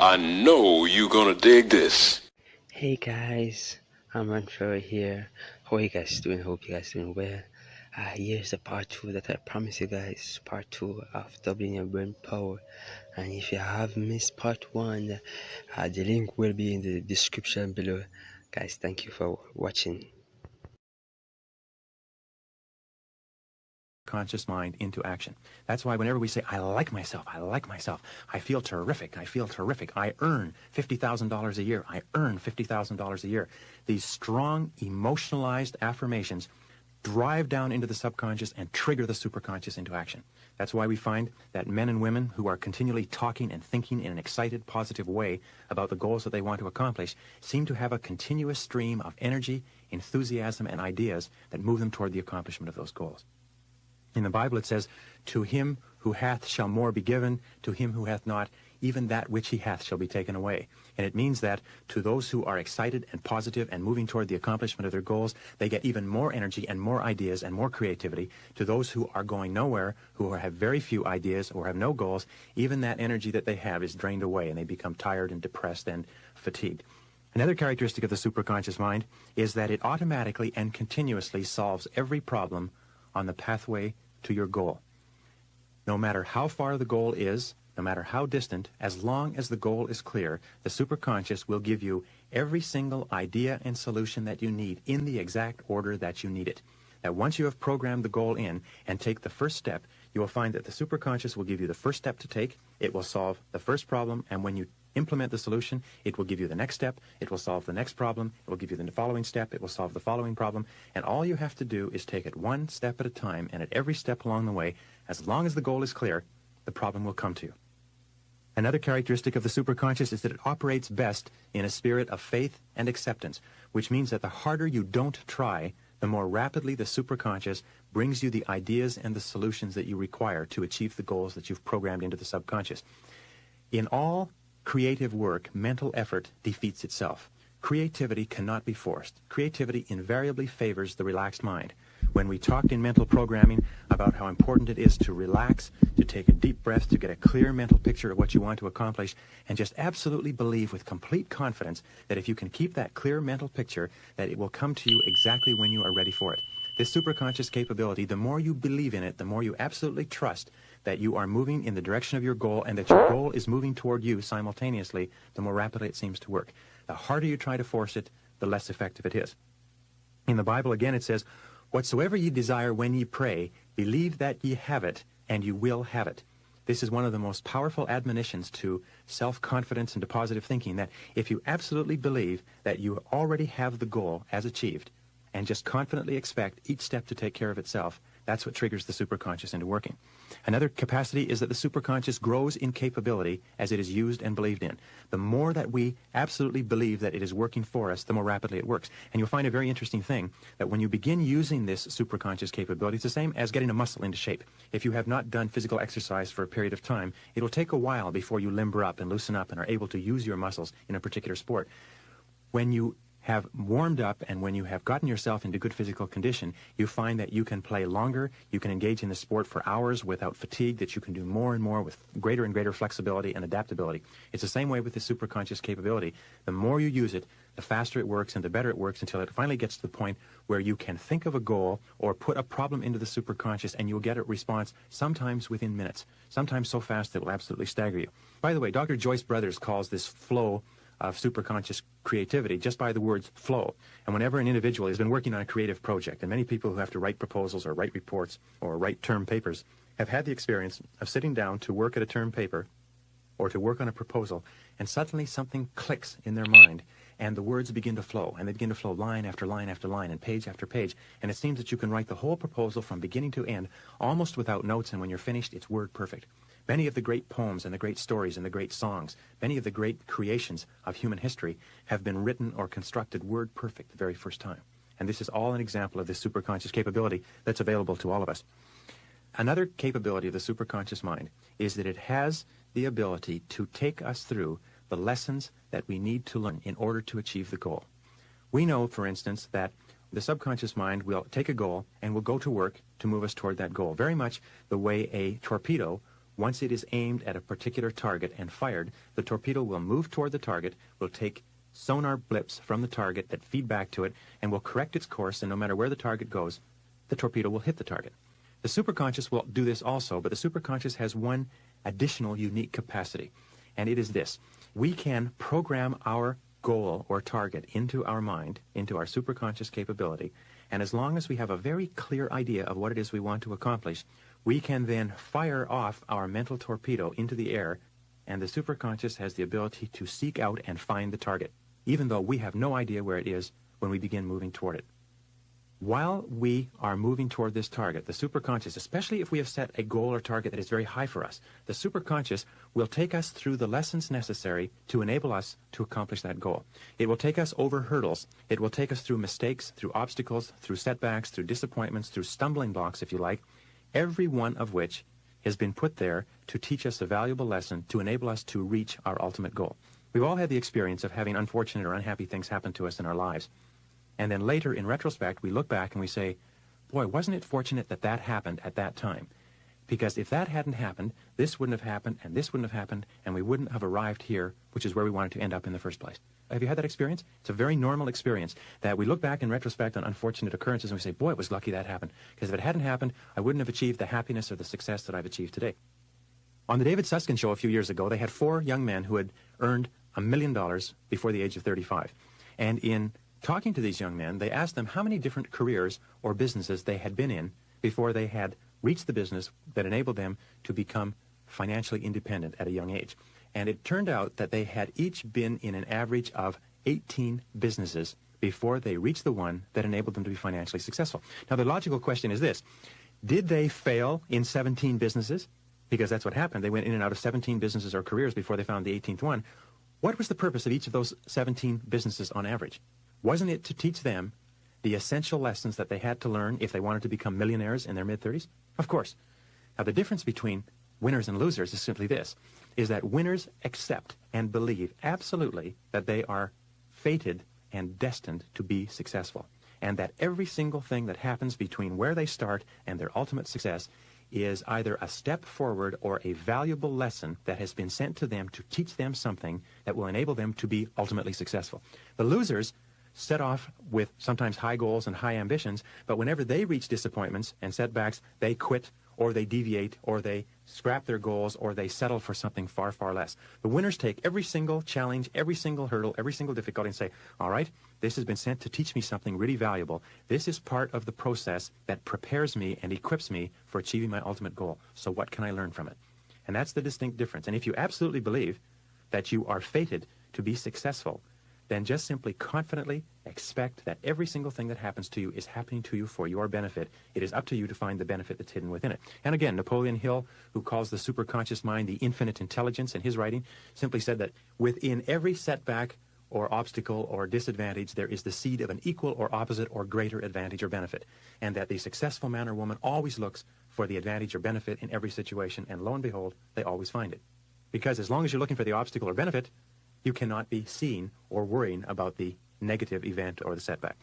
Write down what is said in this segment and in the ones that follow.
I know you're gonna dig this. Hey guys, I'm Ranfero here. How are you guys doing? Hope you guys doing well. Here's the part two that I promised you guys. Part two of doubling your brain power. And if you have missed part one, the link will be in the description below. Guys, thank you for watching. Conscious mind into action. That's why whenever we say, I like myself, I feel terrific, I earn $50,000 a year, I earn $50,000 a year. These strong, emotionalized affirmations drive down into the subconscious and trigger the superconscious into action. That's why we find that men and women who are continually talking and thinking in an excited, positive way about the goals that they want to accomplish seem to have a continuous stream of energy, enthusiasm, and ideas that move them toward the accomplishment of those goals. In the Bible it says, to him who hath shall more be given, to him who hath not, even that which he hath shall be taken away. And it means that to those who are excited and positive and moving toward the accomplishment of their goals, they get even more energy and more ideas and more creativity. To those who are going nowhere, who have very few ideas or have no goals, even that energy that they have is drained away and they become tired and depressed and fatigued. Another characteristic of the superconscious mind is that it automatically and continuously solves every problem on the pathway to your goal. No matter how far the goal is, no matter how distant, as long as the goal is clear, the superconscious will give you every single idea and solution that you need in the exact order that you need it. That once you have programmed the goal in and take the first step, you will find that the superconscious will give you the first step to take, it will solve the first problem, and when you implement the solution, it will give you the next step, it will solve the next problem, it will give you the following step, it will solve the following problem, and all you have to do is take it one step at a time, and at every step along the way, as long as the goal is clear, the problem will come to you. Another characteristic of the superconscious is that it operates best in a spirit of faith and acceptance, which means that the harder you don't try, the more rapidly the superconscious brings you the ideas and the solutions that you require to achieve the goals that you've programmed into the subconscious. In all creative work, mental effort defeats itself. Creativity cannot be forced. Creativity invariably favors the relaxed mind. When we talked in mental programming about how important it is to relax, to take a deep breath, to get a clear mental picture of what you want to accomplish, and just absolutely believe with complete confidence that if you can keep that clear mental picture, that it will come to you exactly when you are ready for it. This superconscious capability, the more you believe in it, the more you absolutely trust that you are moving in the direction of your goal and that your goal is moving toward you simultaneously, the more rapidly it seems to work. The harder you try to force it, the less effective it is. In the Bible, again, it says, whatsoever ye desire when ye pray, believe that ye have it, and you will have it. This is one of the most powerful admonitions to self-confidence and to positive thinking, that if you absolutely believe that you already have the goal as achieved, and just confidently expect each step to take care of itself, that's what triggers the superconscious into working. Another capacity is that the superconscious grows in capability as it is used and believed in. The more that we absolutely believe that it is working for us, the more rapidly it works. And you'll find a very interesting thing, that when you begin using this superconscious capability, it's the same as getting a muscle into shape. If you have not done physical exercise for a period of time, it'll take a while before you limber up and loosen up and are able to use your muscles in a particular sport. When you have warmed up and when you have gotten yourself into good physical condition, you find that you can play longer, you can engage in the sport for hours without fatigue, that you can do more and more with greater and greater flexibility and adaptability. It's the same way with the superconscious capability. The more you use it, the faster it works and the better it works, until it finally gets to the point where you can think of a goal or put a problem into the superconscious and you'll get a response sometimes within minutes, sometimes so fast that it will absolutely stagger you. By the way, Dr. Joyce Brothers calls this flow of superconscious creativity just by the words flow. And whenever an individual has been working on a creative project, and many people who have to write proposals or write reports or write term papers have had the experience of sitting down to work at a term paper or to work on a proposal, and suddenly something clicks in their mind and the words begin to flow, and they begin to flow line after line after line and page after page, and it seems that you can write the whole proposal from beginning to end almost without notes, and when you're finished, it's word perfect. Many of the great poems and the great stories and the great songs, many of the great creations of human history have been written or constructed word perfect the very first time. And this is all an example of this superconscious capability that's available to all of us. Another capability of the superconscious mind is that it has the ability to take us through the lessons that we need to learn in order to achieve the goal. We know, for instance, that the subconscious mind will take a goal and will go to work to move us toward that goal, very much the way a torpedo once it is aimed at a particular target and fired, the torpedo will move toward the target, will take sonar blips from the target that feed back to it, and will correct its course, and no matter where the target goes, the torpedo will hit the target. The superconscious will do this also, but the superconscious has one additional unique capacity, and it is this. We can program our goal or target into our mind, into our superconscious capability, and as long as we have a very clear idea of what it is we want to accomplish, we can then fire off our mental torpedo into the air, and the superconscious has the ability to seek out and find the target, even though we have no idea where it is when we begin moving toward it. While we are moving toward this target, the superconscious, especially if we have set a goal or target that is very high for us, the superconscious will take us through the lessons necessary to enable us to accomplish that goal. It will take us over hurdles. It will take us through mistakes, through obstacles, through setbacks, through disappointments, through stumbling blocks, if you like, every one of which has been put there to teach us a valuable lesson to enable us to reach our ultimate goal. We've all had the experience of having unfortunate or unhappy things happen to us in our lives. And then later, in retrospect, we look back and we say, boy, wasn't it fortunate that that happened at that time? Because if that hadn't happened, this wouldn't have happened, and this wouldn't have happened, and we wouldn't have arrived here, which is where we wanted to end up in the first place. Have you had that experience? It's a very normal experience that we look back in retrospect on unfortunate occurrences and we say, boy, it was lucky that happened. Because if it hadn't happened, I wouldn't have achieved the happiness or the success that I've achieved today. On the David Susskind Show a few years ago, they had 4 young men who had earned $1 million before the age of 35. And in talking to these young men, they asked them how many different careers or businesses they had been in before they had reached the business that enabled them to become financially independent at a young age. And it turned out that they had each been in an average of 18 businesses before they reached the one that enabled them to be financially successful. Now, the logical question is this. Did they fail in 17 businesses? Because that's what happened. They went in and out of 17 businesses or careers before they found the 18th one. What was the purpose of each of those 17 businesses on average? Wasn't it to teach them the essential lessons that they had to learn if they wanted to become millionaires in their mid-30s? Of course. Now, the difference between winners and losers is simply this, is that winners accept and believe absolutely that they are fated and destined to be successful, and that every single thing that happens between where they start and their ultimate success is either a step forward or a valuable lesson that has been sent to them to teach them something that will enable them to be ultimately successful. The losers set off with sometimes high goals and high ambitions, but whenever they reach disappointments and setbacks, they quit or they deviate or they scrap their goals or they settle for something far, far less. The winners take every single challenge, every single hurdle, every single difficulty and say, all right, this has been sent to teach me something really valuable. This is part of the process that prepares me and equips me for achieving my ultimate goal. So what can I learn from it? And that's the distinct difference. And if you absolutely believe that you are fated to be successful, then just simply confidently expect that every single thing that happens to you is happening to you for your benefit. It is up to you to find the benefit that's hidden within it. And again, Napoleon Hill, who calls the superconscious mind the infinite intelligence in his writing, simply said that within every setback or obstacle or disadvantage, there is the seed of an equal or opposite or greater advantage or benefit. And that the successful man or woman always looks for the advantage or benefit in every situation, and lo and behold, they always find it. Because as long as you're looking for the obstacle or benefit, you cannot be seeing or worrying about the negative event or the setback.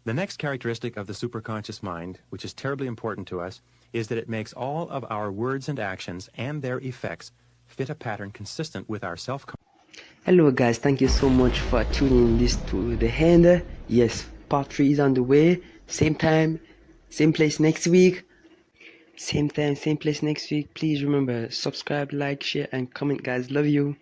The next characteristic of the superconscious mind, which is terribly important to us, is that it makes all of our words and actions and their effects fit a pattern consistent with our self-confidence. Hello guys, thank you so much for tuning this to the end. Yes, part 3 is on the way. Same time, same place next week. Same time, same place next week. Please remember, subscribe, like, share, and comment guys. Love you.